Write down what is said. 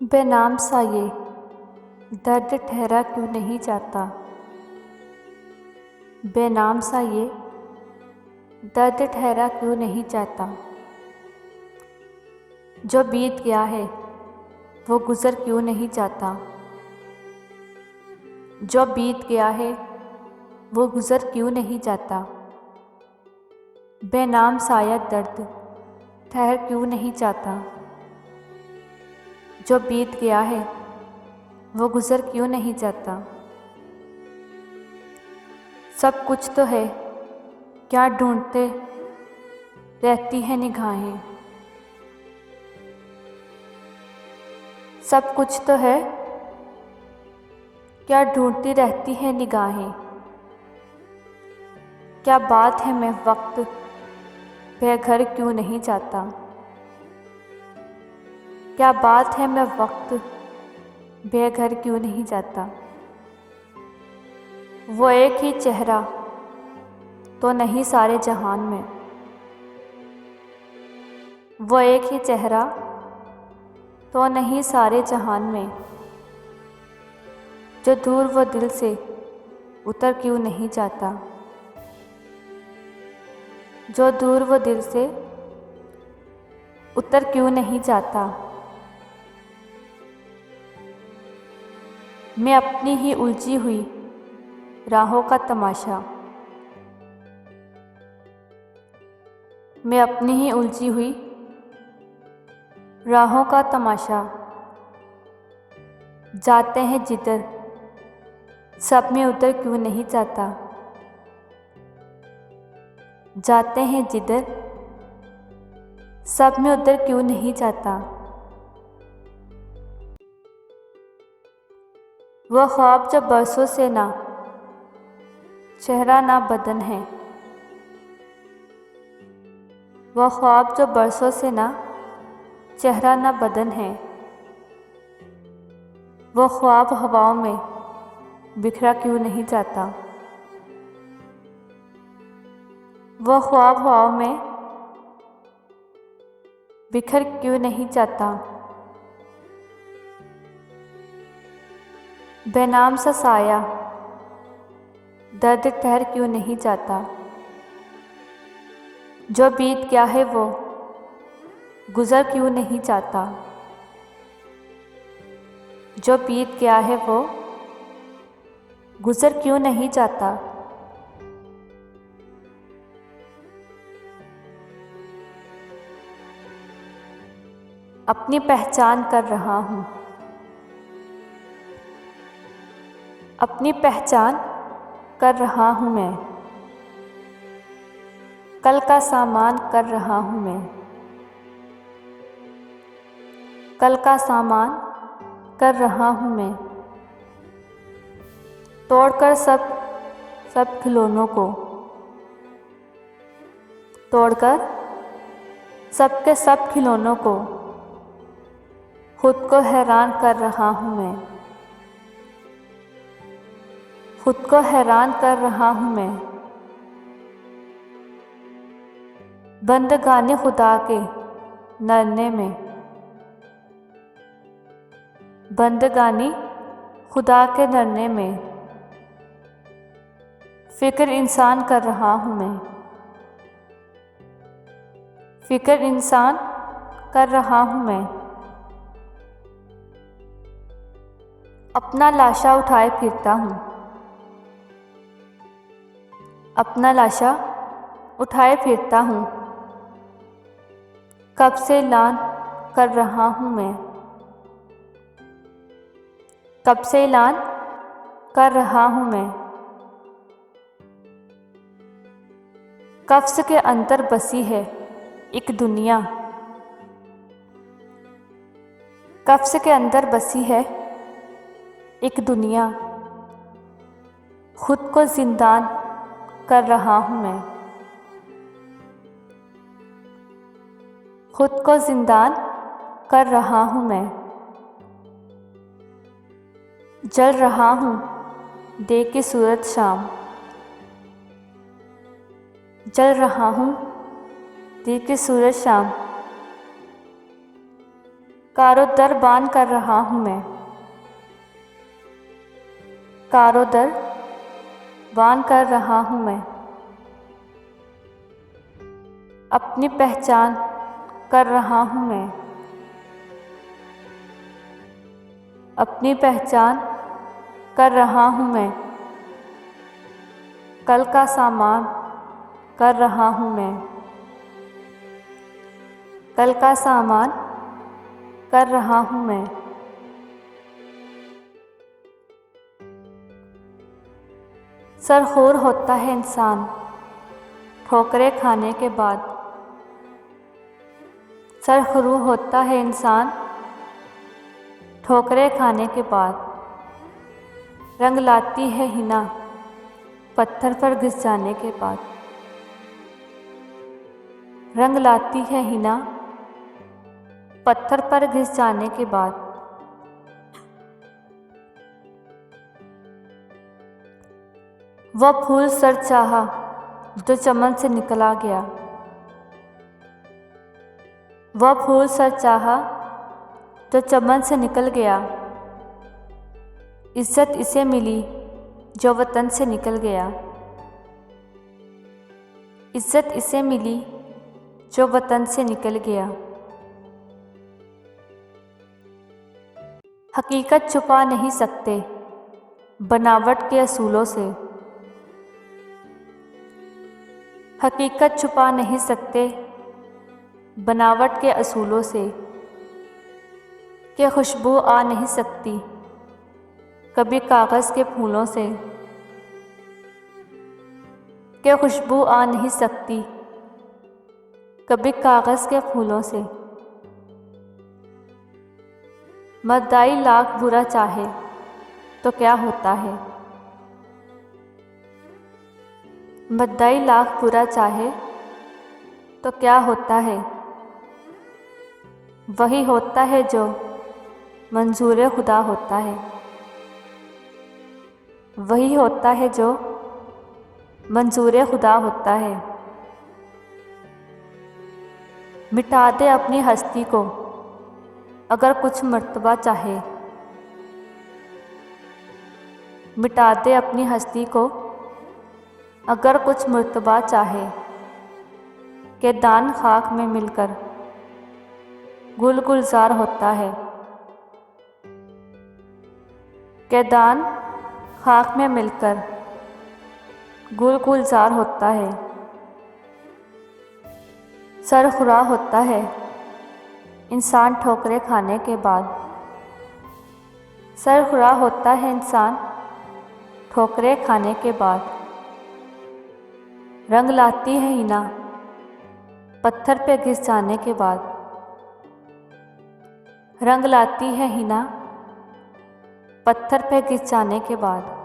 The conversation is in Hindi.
बेनाम सा ये दर्द ठहरा क्यों नहीं जाता। बेनाम सा ये दर्द ठहरा क्यों नहीं जाता। जो बीत गया है वो गुज़र क्यों नहीं जाता। जो बीत गया है वो गुज़र क्यों नहीं जाता। बेनाम सा ये दर्द ठहर क्यों नहीं जाता। जो बीत गया है वो गुज़र क्यों नहीं जाता। सब कुछ तो है, क्या ढूंढते रहती है निगाहें। सब कुछ तो है, क्या ढूंढती रहती है निगाहें। क्या बात है मैं वक्त बेघर क्यों नहीं जाता। क्या बात है मैं वक्त बेघर क्यों नहीं जाता। वो एक ही चेहरा तो नहीं सारे जहान में। वो एक ही चेहरा तो नहीं सारे जहान में। जो दूर वो दिल से उतर क्यों नहीं जाता। जो दूर वो दिल से उतर क्यों नहीं जाता। मैं अपनी ही उलझी हुई राहों का तमाशा। मैं अपनी ही उलझी हुई राहों का तमाशा। जाते हैं जिधर सब में उतर क्यों नहीं जाता। जाते हैं जिधर सब में उतर क्यों नहीं जाता। वह ख्वाब जो बरसों से ना चेहरा ना बदन है। वह ख्वाब जो बरसों से ना चेहरा ना बदन है। वो ख्वाब हवाओं में बिखरा क्यों नहीं जाता। वो ख्वाब हवाओं में बिखर क्यों नहीं जाता। बेनाम सा साया दर्द ठहर क्यों नहीं जाता। जो बीत गया है वो गुज़र क्यों नहीं जाता। जो बीत गया है वो गुज़र क्यों नहीं जाता। अपनी पहचान कर रहा हूँ। अपनी पहचान कर रहा हूँ मैं। कल का सामान कर रहा हूँ मैं। कल का सामान कर रहा हूँ मैं। तोड़कर सब खिलौनों को। तोड़कर सबके सब खिलौनों को खुद को हैरान कर रहा हूँ मैं। खुद को हैरान कर रहा हूँ मैं। बंद गाने खुदा के नरने में। बंद गाने खुदा के नरने में। फिक्र इंसान कर रहा हूँ मैं। फिक्र इंसान कर रहा हूँ मैं। अपना लाशा उठाए फिरता हूँ। अपना लाशा उठाए फिरता हूँ। कब से ऐलान कर रहा हूँ मैं। कब से ऐलान कर रहा हूँ मैं। कफ्स के अंदर बसी है एक दुनिया। कफ्स के अंदर बसी है एक दुनिया। खुद को जिंदान कर रहा हूँ मैं। खुद को जिंदान कर रहा हूँ मैं। जल रहा हूँ देख के सूरज शाम। जल रहा हूँ देख के सूरज शाम। कारोदर बान कर रहा हूँ मैं। कारोदर बान कर रहा हूँ मैं। अपनी पहचान कर रहा हूँ मैं। अपनी पहचान कर रहा हूँ मैं। कल का सामान कर रहा हूँ मैं। कल का सामान कर रहा हूँ मैं। सरखोर होता है इंसान ठोकरें खाने के बाद। सरखरू होता है इंसान ठोकरें खाने के बाद। रंग लाती है हिना पत्थर पर घिस जाने के बाद। रंग लाती है हिना पत्थर पर घिस जाने के बाद। वह फूल सर चाहा जो चमन से निकला गया। वह फूल सर चाहा जो चमन से निकल गया। इज्जत इसे मिली जो वतन से निकल गया। इज्जत इसे मिली जो वतन से निकल गया। हकीकत छुपा नहीं सकते बनावट के असूलों से। हकीकत छुपा नहीं सकते बनावट के असूलों से। कि खुशबू आ नहीं सकती कभी कागज़ के फूलों से। कि खुशबू आ नहीं सकती कभी कागज़ के फूलों से। मद्दाई लाख बुरा चाहे तो क्या होता है। मद्दाई लाख बुरा चाहे तो क्या होता है। वही होता है जो मंजूर खुदा होता है। वही होता है जो मंजूर खुदा होता है। मिटा दे अपनी हस्ती को अगर कुछ मर्तबा चाहे। मिटा दे अपनी हस्ती को अगर कुछ मर्तबा चाहे। कि दान खाक में मिलकर गुल गुलजार होता है। कि दान खाक में मिलकर गुल गुलजार होता है। सरखुरा होता है इंसान ठोकरें खाने के बाद। सरखुरा होता है इंसान ठोकरें खाने के बाद। रंग लाती है हिना पत्थर पे घिस जाने के बाद। रंग लाती है हिना पत्थर पे घिस जाने के बाद।